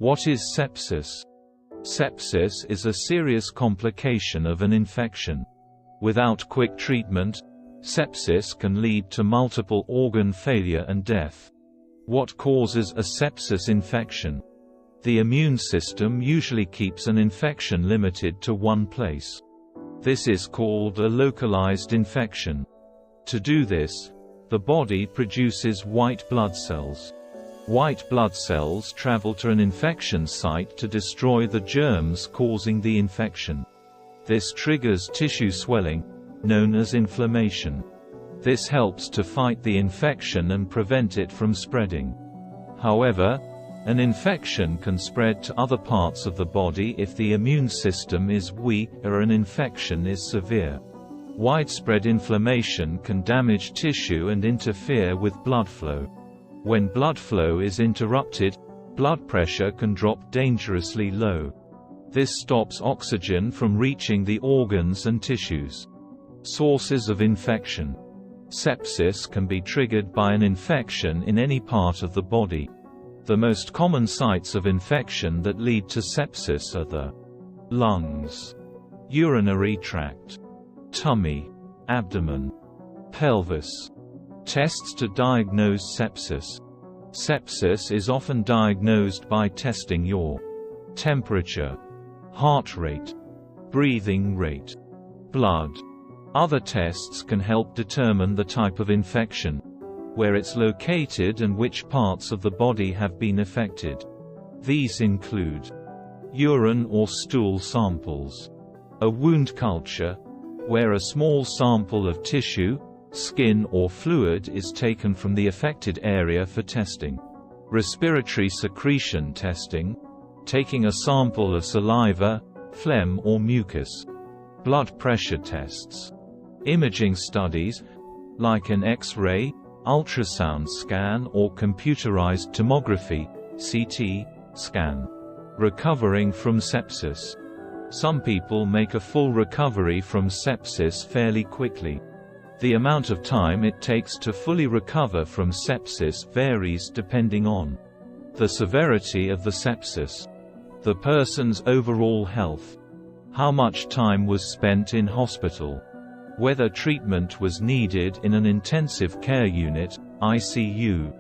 What is sepsis? Sepsis is a serious complication of an infection. Without quick treatment, sepsis can lead to multiple organ failure and death. What causes a sepsis infection? The immune system usually keeps an infection limited to one place. This is called a localized infection. To do this, the body produces white blood cells. White blood cells travel to an infection site to destroy the germs causing the infection. This triggers tissue swelling, known as inflammation. This helps to fight the infection and prevent it from spreading. However, an infection can spread to other parts of the body if the immune system is weak or an infection is severe. Widespread inflammation can damage tissue and interfere with blood flow. When blood flow is interrupted, blood pressure can drop dangerously low. This stops oxygen from reaching the organs and tissues. Sources of infection. Sepsis can be triggered by an infection in any part of the body. The most common sites of infection that lead to sepsis are the lungs, urinary tract, tummy, abdomen, pelvis. Tests to diagnose sepsis. Sepsis is often diagnosed by testing your temperature, heart rate, breathing rate, blood. Other tests can help determine the type of infection, where it's located and which parts of the body have been affected. These include urine or stool samples, a wound culture, where a small sample of tissue, skin or fluid is taken from the affected area for testing. Respiratory secretion testing, taking a sample of saliva, phlegm or mucus. Blood pressure tests. Imaging studies, like an X-ray, ultrasound scan or computerized tomography (CT) scan. Recovering from sepsis. Some people make a full recovery from sepsis fairly quickly. The amount of time it takes to fully recover from sepsis varies depending on the severity of the sepsis, the person's overall health, how much time was spent in hospital, whether treatment was needed in an intensive care unit (ICU).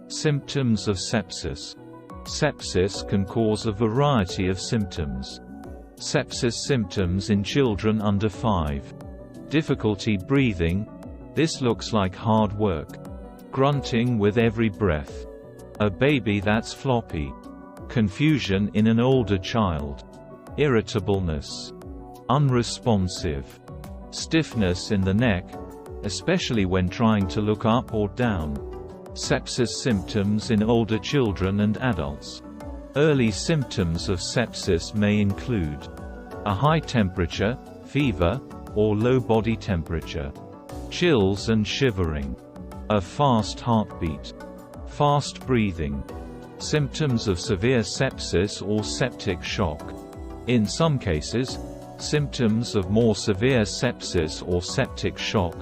Symptoms of sepsis. Sepsis can cause a variety of symptoms. Sepsis symptoms in children under 5. Difficulty breathing. This looks like hard work. Grunting with every breath. A baby that's floppy. Confusion in an older child. Irritableness. Unresponsive. Stiffness in the neck, especially when trying to look up or down. Sepsis symptoms in older children and adults. Early symptoms of sepsis may include a high temperature, fever, or low body temperature, chills and shivering, a fast heartbeat, fast breathing. Symptoms of severe sepsis or septic shock. In some cases, symptoms of more severe sepsis or septic shock,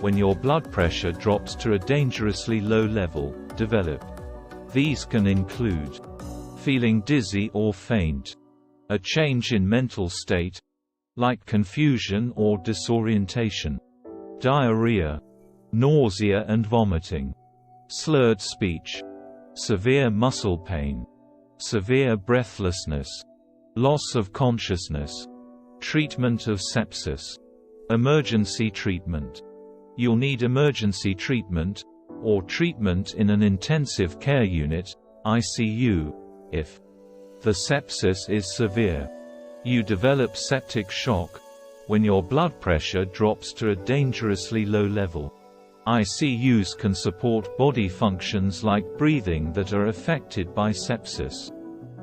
when your blood pressure drops to a dangerously low level, develop. These can include feeling dizzy or faint, a change in mental state, like confusion or disorientation, diarrhea, nausea and vomiting, slurred speech, severe muscle pain, severe breathlessness, loss of consciousness. Treatment of sepsis. Emergency treatment. You'll need emergency treatment, or treatment in an intensive care unit (ICU), if the sepsis is severe. You develop septic shock, when your blood pressure drops to a dangerously low level. ICUs can support body functions like breathing that are affected by sepsis.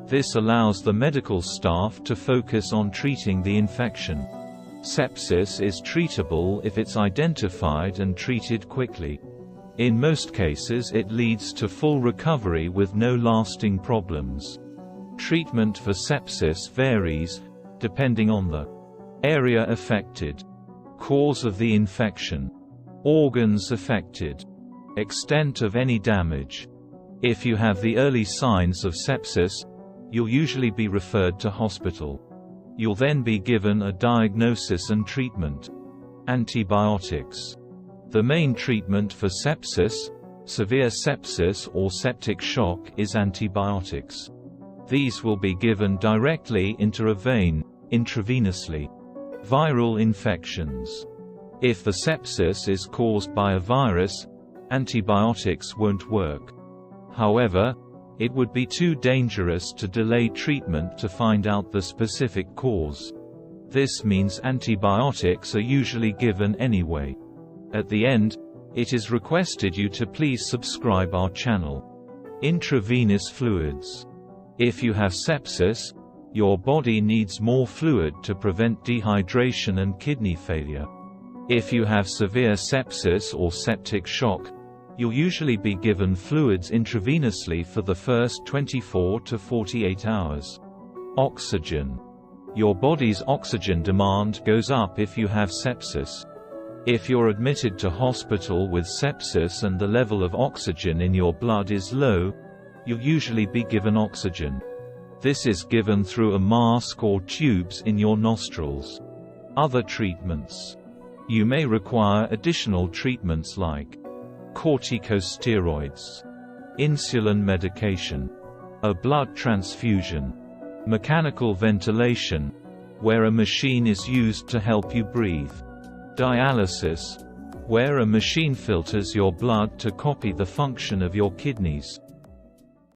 This allows the medical staff to focus on treating the infection. Sepsis is treatable if it's identified and treated quickly. In most cases it leads to full recovery with no lasting problems. Treatment for sepsis varies, depending on the area affected, cause of the infection, organs affected, extent of any damage. If you have the early signs of sepsis, you'll usually be referred to hospital. You'll then be given a diagnosis and treatment. Antibiotics. The main treatment for sepsis, severe sepsis or septic shock, is antibiotics. These will be given directly into a vein, intravenously. Viral infections. If the sepsis is caused by a virus, antibiotics won't work. However, it would be too dangerous to delay treatment to find out the specific cause. This means antibiotics are usually given anyway. At the end, it is requested you to please subscribe our channel. Intravenous fluids. If you have sepsis, your body needs more fluid to prevent dehydration and kidney failure. If you have severe sepsis or septic shock, you'll usually be given fluids intravenously for the first 24 to 48 hours. Oxygen. Your body's oxygen demand goes up if you have sepsis. If you're admitted to hospital with sepsis and the level of oxygen in your blood is low, you'll usually be given oxygen. This is given through a mask or tubes in your nostrils. Other treatments. You may require additional treatments like corticosteroids, insulin medication, a blood transfusion, mechanical ventilation, where a machine is used to help you breathe, dialysis, where a machine filters your blood to copy the function of your kidneys.